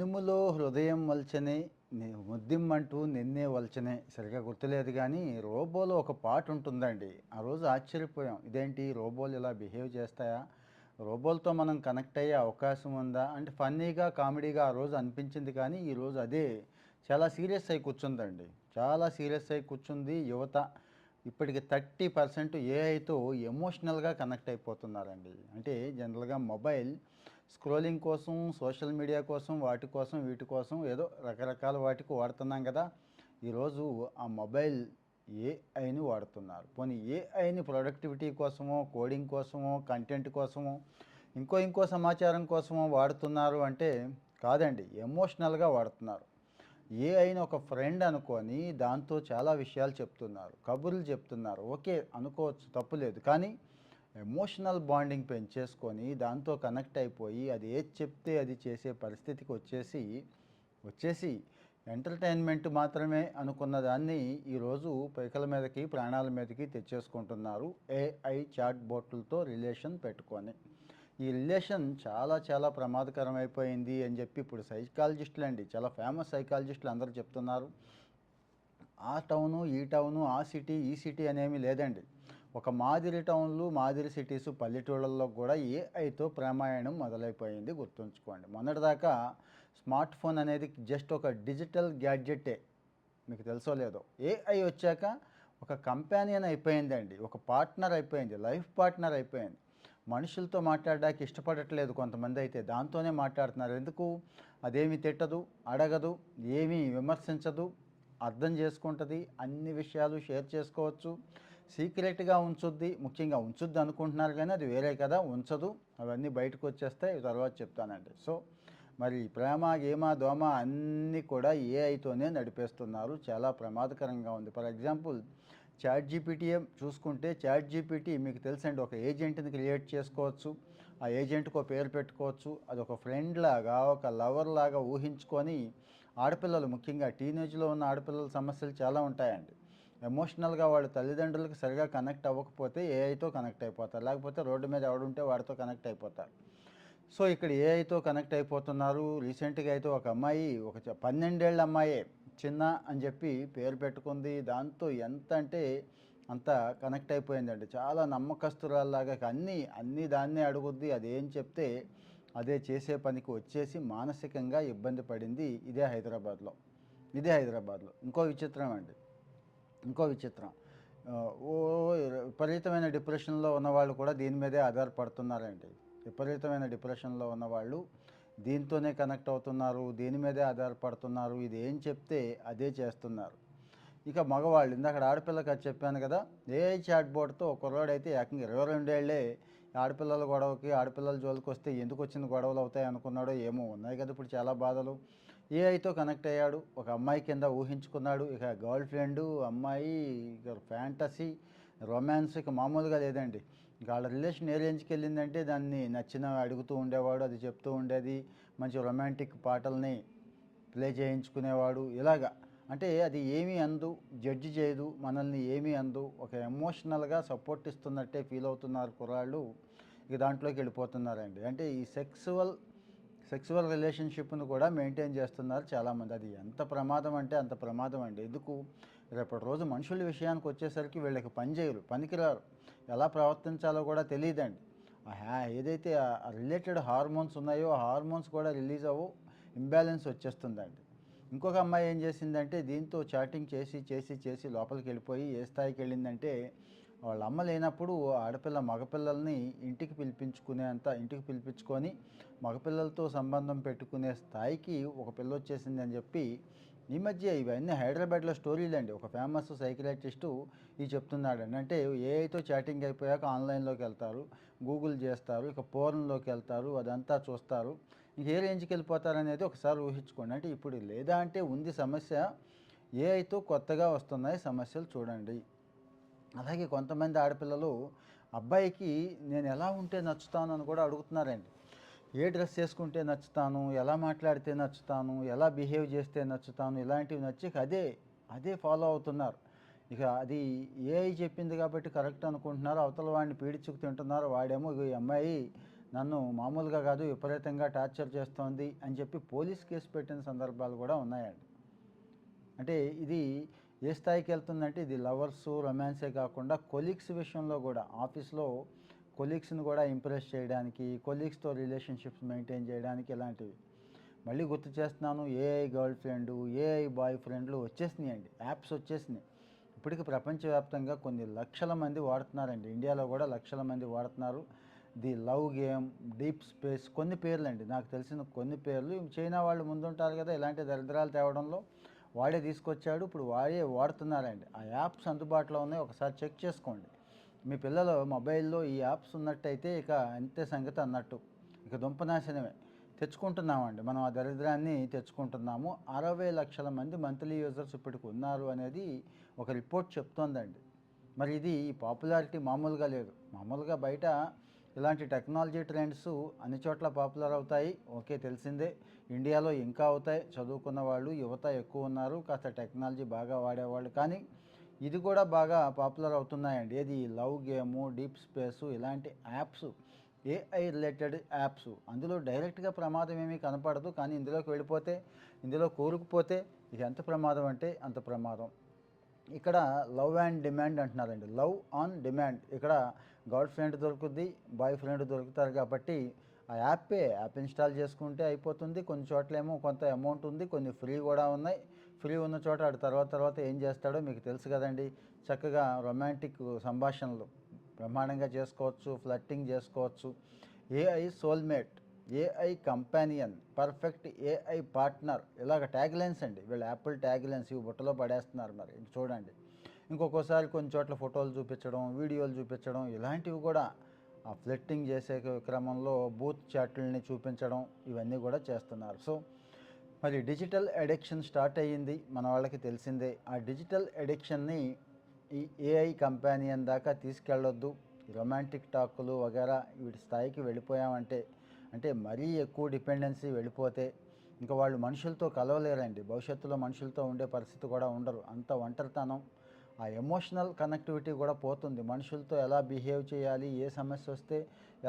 ఇనుములో హృదయం వల్చనే ముద్దిమ్మంటూ నిన్నే వల్చనే సరిగ్గా గుర్తులేదు కానీ రోబోలో ఒక పాట ఉంటుందండి. ఆ రోజు ఆశ్చర్యపోయాం. ఇదేంటి రోబోలు ఇలా బిహేవ్ చేస్తాయా? రోబోలతో మనం కనెక్ట్ అయ్యే అవకాశం ఉందా? అంటే ఫన్నీగా, కామెడీగా ఆ రోజు అనిపించింది కానీ ఈరోజు అదే చాలా సీరియస్ అయి కూర్చుందండి. చాలా సీరియస్ అయి కూర్చుంది యువత. ఇప్పటికి 30% ఏఐతో ఎమోషనల్‌గా కనెక్ట్ అయిపోతున్నారండి. అంటే జనరల్‌గా మొబైల్ స్క్రోలింగ్ కోసం, సోషల్ మీడియా కోసం, వాటి కోసం, వీటి కోసం ఏదో రకరకాల వాటికి వాడుతున్నాం కదా! ఈరోజు ఆ మొబైల్ ఏఐని వాడుతున్నారు. పోనీ ఏఐని ప్రొడక్టివిటీ కోసమో, కోడింగ్ కోసమో, కంటెంట్ కోసమో, ఇంకో సమాచారం కోసమో వాడుతున్నారు అంటే కాదండి. ఎమోషనల్‌గా వాడుతున్నారు. ఏఐని ఒక ఫ్రెండ్ అనుకొని దాంతో చాలా విషయాలు చెప్తున్నారు. కబుర్లు చెప్తున్నారు. ఓకే అనుకోవచ్చు, తప్పులేదు. కానీ ఎమోషనల్ బాండింగ్ పెంచేసుకొని దాంతో కనెక్ట్ అయిపోయి అది ఏది చెప్తే అది చేసే పరిస్థితికి వచ్చేసి ఎంటర్టైన్మెంట్ మాత్రమే అనుకున్న దాన్ని ఈరోజు పైకల మీదకి, ప్రాణాల మీదకి తెచ్చేసుకుంటున్నారు. ఏఐ చాట్ బోట్లతో రిలేషన్ పెట్టుకొని. ఈ రిలేషన్ చాలా చాలా ప్రమాదకరమైపోయింది అని చెప్పి ఇప్పుడు సైకాలజిస్టులు అండి, చాలా ఫేమస్ సైకాలజిస్టులు అందరూ చెప్తున్నారు. ఆ టౌను, ఈ టౌను, ఆ సిటీ, ఈ సిటీ అనేమి లేదండి. ఒక మాదిరి టౌన్లు, మాదిరి సిటీస్, పల్లెటూళ్ళల్లో కూడా ఏఐతో ప్రేమాయణం మొదలైపోయింది గుర్తుంచుకోండి. మొన్నటిదాకా స్మార్ట్ ఫోన్ అనేది జస్ట్ ఒక డిజిటల్ గ్యాడ్జెటే. మీకు తెలుసో లేదో. ఏఐ వచ్చాక ఒక కంపానియన్ అయిపోయిందండి. ఒక పార్ట్నర్ అయిపోయింది. లైఫ్ పార్ట్నర్ అయిపోయింది. మనుషులతో మాట్లాడడానికి ఇష్టపడట్లేదు కొంతమంది అయితే. దాంతోనే మాట్లాడుతున్నారు. ఎందుకు? అదేమి తిట్టదు, అడగదు, ఏమీ విమర్శించదు, అర్థం చేసుకుంటుంది, అన్ని విషయాలు షేర్ చేసుకోవచ్చు, సీక్రెట్గా ఉంచుద్ది. ముఖ్యంగా ఉంచుద్ది అనుకుంటున్నారు కానీ అది వేరే కదా, ఉంచదు. అవన్నీ బయటకు వచ్చేస్తాయి, తర్వాత చెప్తానండి. సో మరి ప్రేమ, గేమ, దోమ అన్నీ కూడా ఏఐతోనే నడిపేస్తున్నారు. చాలా ప్రమాదకరంగా ఉంది. ఫర్ ఎగ్జాంపుల్ చాట్ జీపీటీయే చూసుకుంటే, చాట్ జీపీటీ మీకు తెలుసండి, ఒక ఏజెంట్ని క్రియేట్ చేసుకోవచ్చు. ఆ ఏజెంట్కి ఒక పేరు పెట్టుకోవచ్చు. అది ఒక ఫ్రెండ్ లాగా, ఒక లవర్ లాగా ఊహించుకొని ఆడపిల్లలు, ముఖ్యంగా టీనేజ్లో ఉన్న ఆడపిల్లల సమస్యలు చాలా ఉంటాయండి. ఎమోషనల్గా వాళ్ళ తల్లిదండ్రులకు సరిగా కనెక్ట్ అవ్వకపోతే ఏఐతో కనెక్ట్ అయిపోతారు. లేకపోతే రోడ్డు మీద ఎవడుంటే వాడితో కనెక్ట్ అయిపోతారు. సో ఇక్కడ ఏఐతో కనెక్ట్ అయిపోతున్నారు. రీసెంట్గా అయితే ఒక అమ్మాయి, ఒక 12 ఏళ్ళ అమ్మాయే, చిన్న అని చెప్పి పేరు పెట్టుకుంది. దాంతో ఎంత అంటే అంత కనెక్ట్ అయిపోయిందండి. చాలా నమ్మకస్తురాల్లాగా అన్నీ దాన్నే అడుగుద్ది. అదేం చెప్తే అదే చేసే పనికి వచ్చేసి మానసికంగా ఇబ్బంది పడింది. ఇదే హైదరాబాద్లో ఇంకో విచిత్రం. ఓ విపరీతమైన డిప్రెషన్లో ఉన్నవాళ్ళు కూడా దీని మీదే ఆధారపడుతున్నారండి. విపరీతమైన డిప్రెషన్లో ఉన్నవాళ్ళు దీంతోనే కనెక్ట్ అవుతున్నారు, దీని మీదే ఆధారపడుతున్నారు. ఇది ఏం చెప్తే అదే చేస్తున్నారు. ఇక మగవాళ్ళు, ఇందాక ఆడపిల్లకి అది చెప్పాను కదా, ఏఐ చాట్ బోర్డ్తో ఒక కుర్రాడైతే ఏకంగా 22 ఏళ్ళే ఆడపిల్లల గొడవకి, ఆడపిల్లల జోలికి వస్తే ఎందుకు వచ్చిన గొడవలు అవుతాయి అనుకున్నాడో ఏమో. ఉన్నాయి కదా ఇప్పుడు చాలా బాధలు. ఏఐతో కనెక్ట్ అయ్యాడు. ఒక అమ్మాయి కింద ఊహించుకున్నాడు. ఇక గర్ల్ ఫ్రెండు, అమ్మాయి, ఇక ఫ్యాంటసీ, రొమాన్స్ ఇక మామూలుగా లేదండి. ఇక వాళ్ళ రిలేషన్ ఏ రేంజ్కి వెళ్ళిందంటే దాన్ని నచ్చిన అడుగుతూ ఉండేవాడు, అది చెప్తూ ఉండేది, మంచి రొమాంటిక్ పాటల్ని ప్లే చేయించుకునేవాడు. ఇలాగా అంటే అది ఏమీ అందు, జడ్జి చేయదు, మనల్ని ఏమీ అందు, ఒక ఎమోషనల్గా సపోర్ట్ ఇస్తున్నట్టే ఫీల్ అవుతున్నారు కుర్రాళ్ళు. ఇక దాంట్లోకి వెళ్ళిపోతున్నారండి. అంటే ఈ సెక్సువల్ రిలేషన్షిప్ను కూడా మెయింటైన్ చేస్తున్నారు చాలామంది. అది ఎంత ప్రమాదం అంటే అంత ప్రమాదం అండి. ఎందుకు? రేపటి రోజు మనుషుల విషయానికి వచ్చేసరికి వీళ్ళకి పని చేయరు, పనికిరారు, ఎలా ప్రవర్తించాలో కూడా తెలియదండి. ఏదైతే ఆ రిలేటెడ్ హార్మోన్స్ ఉన్నాయో ఆ హార్మోన్స్ కూడా రిలీజ్ అవ్వు, ఇంబ్యాలెన్స్ వచ్చేస్తుందండి. ఇంకొక అమ్మాయి ఏం చేసిందంటే దీంతో చాటింగ్ చేసి లోపలికి వెళ్ళిపోయి ఏ స్థాయికి వెళ్ళిందంటే, వాళ్ళ అమ్మ లేనప్పుడు మగపిల్లల్ని ఇంటికి పిలిపించుకొని మగపిల్లలతో సంబంధం పెట్టుకునే స్థాయికి ఒక పిల్ల వచ్చేసింది అని చెప్పి ఈ మధ్య ఇవన్నీ హైదరాబాద్లో స్టోరీలండి. ఒక ఫేమస్ సైకియాట్రిస్టు ఇది చెప్తున్నాడండి. అంటే ఏఐతో చాటింగ్ అయిపోయాక ఆన్లైన్లోకి వెళ్తారు, గూగుల్ చేస్తారు, ఇక పోర్న్లోకి వెళ్తారు, అదంతా చూస్తారు. ఇంక ఏ రేంజ్కి వెళ్ళిపోతారనేది ఒకసారి ఊహించుకోండి. అంటే ఇప్పుడు లేదా అంటే ఉంది సమస్య. ఏఐతో కొత్తగా వస్తున్నాయి సమస్యలు చూడండి. అలాగే కొంతమంది ఆడపిల్లలు అబ్బాయికి నేను ఎలా ఉంటే నచ్చుతాను అని కూడా అడుగుతున్నారండి. ఏ డ్రెస్ వేసుకుంటే నచ్చుతాను, ఎలా మాట్లాడితే నచ్చుతాను, ఎలా బిహేవ్ చేస్తే నచ్చుతాను, ఇలాంటివి నచ్చి అదే ఫాలో అవుతున్నారు. ఇక అది ఏఐ చెప్పింది కాబట్టి కరెక్ట్ అనుకుంటున్నారు. అవతల వాడిని పీడించుకు తింటున్నారు. వాడేమో ఈ అమ్మాయి నన్ను మామూలుగా కాదు విపరీతంగా టార్చర్ చేస్తోంది అని చెప్పి పోలీస్ కేసు పెట్టిన సందర్భాలు కూడా ఉన్నాయండి. అంటే ఇది ఏ స్థాయికి వెళ్తుందంటే ఇది లవర్స్ రొమాన్సే కాకుండా కొలీగ్స్ విషయంలో కూడా ఆఫీస్లో కొలీగ్స్ని కూడా ఇంప్రెస్ చేయడానికి, కొలీగ్స్తో రిలేషన్షిప్స్ మెయింటైన్ చేయడానికి ఇలాంటివి. మళ్ళీ గుర్తు చేస్తున్నాను, AI girl friend, AI boy ఫ్రెండ్లు వచ్చేసినాయండి, యాప్స్ వచ్చేసినాయి. ఇప్పటికి ప్రపంచవ్యాప్తంగా కొన్ని లక్షల మంది వాడుతున్నారండి, ఇండియాలో కూడా లక్షల మంది వాడుతున్నారు. The love game, deep space, కొన్ని పేర్లండి నాకు తెలిసిన కొన్ని పేర్లు. చైనా వాళ్ళు ముందుంటారు కదా ఇలాంటి దరిద్రాలు తేవడంలో, వాడే తీసుకొచ్చాడు, ఇప్పుడు వాడే వాడుతున్నారండి. ఆ యాప్స్ అందుబాటులో ఉన్నాయి, ఒకసారి చెక్ చేసుకోండి. మీ పిల్లల మొబైల్లో ఈ యాప్స్ ఉన్నట్టయితే ఇక అంతే సంగతి అన్నట్టు, ఇక దుంపనాశనమే. తెచ్చుకుంటున్నామండి మనం, ఆ దరిద్రాన్ని తెచ్చుకుంటున్నాము. 60 లక్షల మంది మంత్లీ యూజర్స్ ఇప్పటికి ఉన్నారు అనేది ఒక రిపోర్ట్ చెప్తోందండి. మరి ఇది ఈ పాపులారిటీ మామూలుగా లేదు. మామూలుగా బయట ఇలాంటి టెక్నాలజీ ట్రెండ్స్ అన్ని చోట్ల పాపులర్ అవుతాయి, ఓకే తెలిసిందే. ఇండియాలో ఇంకా అవుతాయి, చదువుకున్న వాళ్ళు యువత ఎక్కువ ఉన్నారు, కాస్త టెక్నాలజీ బాగా వాడేవాళ్ళు. కానీ ఇది కూడా బాగా పాపులర్ అవుతున్నాయండి. ఏది లవ్ గేము, డీప్ స్పేసు, ఇలాంటి యాప్స్, ఏఐ రిలేటెడ్ యాప్స్. అందులో డైరెక్ట్గా ప్రమాదం ఏమీ కనపడదు, కానీ ఇందులోకి వెళ్ళిపోతే, ఇందులో కూరుకుపోతే ఇది ఎంత ప్రమాదం అంటే అంత ప్రమాదం. ఇక్కడ లవ్ అండ్ డిమాండ్ అంటున్నారండి, లవ్ ఆన్ డిమాండ్. ఇక్కడ గర్ల్ ఫ్రెండ్ దొరుకుద్ది, బాయ్ ఫ్రెండ్ దొరుకుతారు కాబట్టి ఆ యాప్ ఇన్స్టాల్ చేసుకుంటే అయిపోతుంది. కొన్ని చోట్లేమో కొంత అమౌంట్ ఉంది, కొన్ని ఫ్రీ కూడా ఉన్నాయి. ఫ్రీ ఉన్న చోట ఆడు తర్వాత ఏం చేస్తాడో మీకు తెలుసు కదండి. చక్కగా రొమాంటిక్ సంభాషణలు బ్రహ్మాండంగా చేసుకోవచ్చు, ఫ్లర్టింగ్ చేసుకోవచ్చు. AI soulmate, AI companion, perfect AI partner, ఇలాగ ట్యాగ్ లైన్స్ అండి. వీళ్ళు యాపిల్ ట్యాగ్ లైన్స్ ఇవి బుట్టలో పడేస్తున్నారు. మరి చూడండి, ఇంకొకసారి కొన్ని చోట్ల ఫోటోలు చూపించడం, వీడియోలు చూపించడం, ఇలాంటివి కూడా ఆ ఫ్లర్టింగ్ చేసే క్రమంలో బూత్ చాట్లని చూపించడం, ఇవన్నీ కూడా చేస్తున్నారు. సో మరి డిజిటల్ అడిక్షన్ స్టార్ట్ అయ్యింది, మన వాళ్ళకి తెలిసిందే. ఆ డిజిటల్ అడిక్షన్ని ఈ ఏఐ కంపానియన్ దాకా తీసుకెళ్ళొద్దు. రొమాంటిక్ టాకులు వగేరా వీటి స్థాయికి వెళ్ళిపోయామంటే, అంటే మరీ ఎక్కువ డిపెండెన్సీ వెళ్ళిపోతే ఇంకా వాళ్ళు మనుషులతో కలవలేరండి. భవిష్యత్తులో మనుషులతో ఉండే పరిస్థితి కూడా ఉండరు. అంత ఒంటరితనం, ఆ ఎమోషనల్ కనెక్టివిటీ కూడా పోతుంది. మనుషులతో ఎలా బిహేవ్ చేయాలి, ఏ సమస్య వస్తే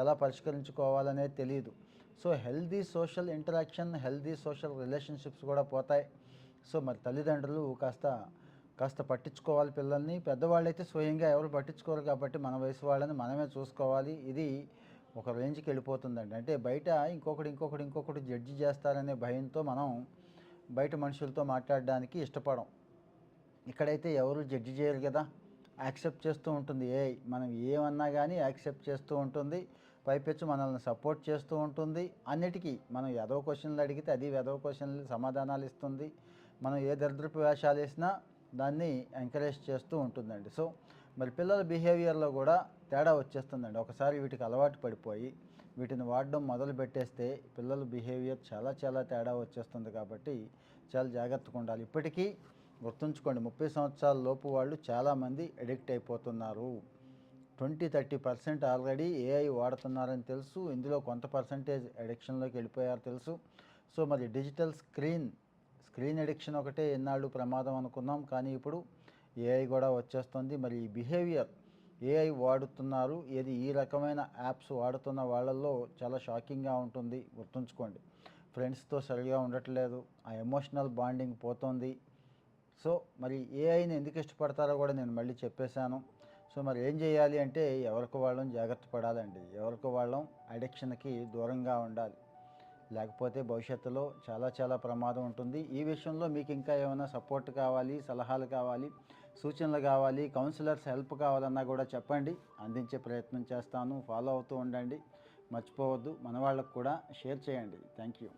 ఎలా పరిష్కరించుకోవాలనేది తెలియదు. So healthy social interaction, healthy social relationships కూడా పోతాయి. సో మరి తల్లిదండ్రులు కాస్త పట్టించుకోవాలి పిల్లల్ని. పెద్దవాళ్ళైతే స్వయంగా ఎవరు పట్టించుకోరు కాబట్టి మన వయసు వాళ్ళని మనమే చూసుకోవాలి. ఇది ఒక రేంజ్కి వెళ్ళిపోతుందండి. అంటే బయట ఇంకొకటి జడ్జి చేస్తారనే భయంతో మనం బయట మనుషులతో మాట్లాడడానికి ఇష్టపడం. ఇక్కడైతే ఎవరు జడ్జి చేయరు కదా, యాక్సెప్ట్ చేస్తూ ఉంటుంది. మనం ఏమన్నా కానీ యాక్సెప్ట్ చేస్తూ ఉంటుంది. పైపెచ్చు మనల్ని సపోర్ట్ చేస్తూ ఉంటుంది. అన్నిటికీ మనం ఏదో క్వశ్చన్లు అడిగితే అది ఏదో క్వశ్చన్లు సమాధానాలు ఇస్తుంది. మనం ఏ దరిద్రపు వేషాలు వేసినా దాన్ని ఎంకరేజ్ చేస్తూ ఉంటుందండి. సో మరి పిల్లల బిహేవియర్లో కూడా తేడా వచ్చేస్తుందండి. ఒకసారి వీటికి అలవాటు పడిపోయి వీటిని వాడడం మొదలు పెట్టేస్తే పిల్లల బిహేవియర్ చాలా తేడా వచ్చేస్తుంది. కాబట్టి చాలా జాగ్రత్తగా ఉండాలి. ఇప్పటికీ గుర్తుంచుకోండి, 30 సంవత్సరాల లోపు వాళ్ళు చాలామంది అడిక్ట్ అయిపోతున్నారు. 20-30% ఆల్రెడీ ఏఐ వాడుతున్నారని తెలుసు. ఇందులో కొంత పర్సంటేజ్ అడిక్షన్లోకి వెళ్ళిపోయారు తెలుసు. సో మరి డిజిటల్ స్క్రీన్ అడిక్షన్ ఒకటే ఎన్నాళ్ళు ప్రమాదం అనుకున్నాం, కానీ ఇప్పుడు ఏఐ కూడా వచ్చేస్తుంది. మరి ఈ బిహేవియర్ ఏఐ వాడుతున్నారు, ఈ రకమైన యాప్స్ వాడుతున్న వాళ్ళల్లో చాలా షాకింగ్గా ఉంటుంది. గుర్తుంచుకోండి, ఫ్రెండ్స్తో సరిగా ఉండట్లేదు, ఆ ఎమోషనల్ బాండింగ్ పోతుంది. సో మరి ఏఐని ఎందుకు ఇష్టపడతారో కూడా నేను మళ్ళీ చెప్పేశాను. సో మరి ఏం చేయాలి అంటే ఎవరికి వాళ్ళం జాగ్రత్త పడాలండి. ఎవరికి వాళ్ళం అడిక్షన్కి దూరంగా ఉండాలి. లేకపోతే భవిష్యత్తులో చాలా ప్రమాదం ఉంటుంది. ఈ విషయంలో మీకు ఇంకా ఏమైనా సపోర్ట్ కావాలి, సలహాలు కావాలి, సూచనలు కావాలి, కౌన్సిలర్స్ హెల్ప్ కావాలన్నా కూడా చెప్పండి, అందించే ప్రయత్నం చేస్తాను. ఫాలో అవుతూ ఉండండి, మర్చిపోవద్దు. మన వాళ్ళకు కూడా షేర్ చేయండి. Thank you.